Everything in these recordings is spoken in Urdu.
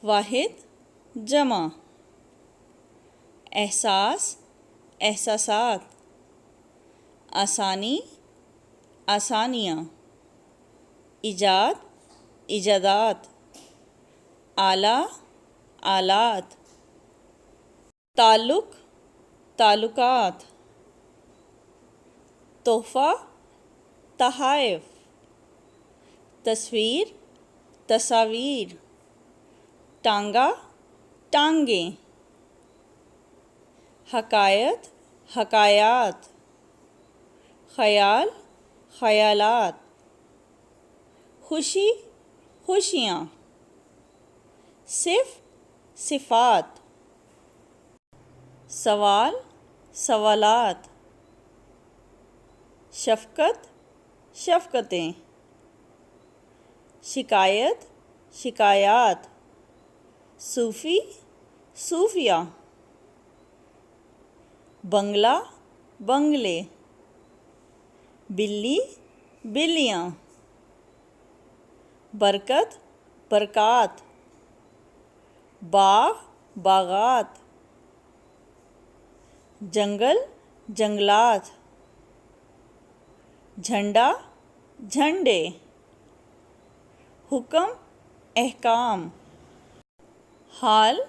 واحد جمع. احساس احساسات. آسانی آسانیاں. ایجاد ایجادات. آلہ آلات. تعلق تعلقات. تحفہ تحائف. تصویر تصاویر. ٹانگا ٹانگیں. حکایت حکایات. خیال خیالات. خوشی خوشیاں. صف صفات. سوال سوالات. شفقت شفقتیں. شکایت شکایات. صوفی صوفیہ. بنگلہ بنگلے. بلی بلیاں. برکت برکات. باغ باغات. جنگل جنگلات. جھنڈا جھنڈے. حکم احکام. حال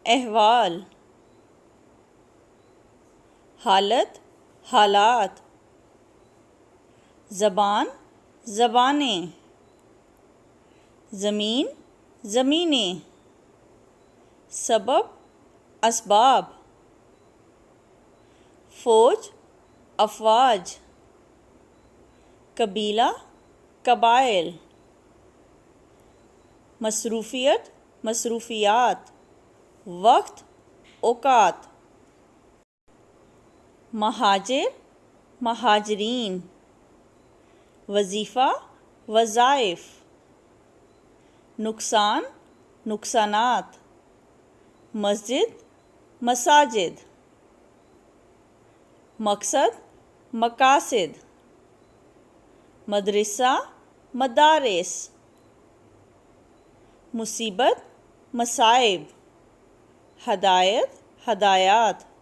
احوال. حالت حالات. زبان زبانیں. زمین زمینیں. سبب اسباب. فوج افواج. قبیلہ قبائل. مصروفیت مصروفیات. وقت اوقات. مہاجر مہاجرین. وظیفہ وظائف. نقصان نقصانات. مسجد مساجد. مقصد مقاصد. مدرسہ مدارس. مصیبت مصائب. ہدایت ہدایات.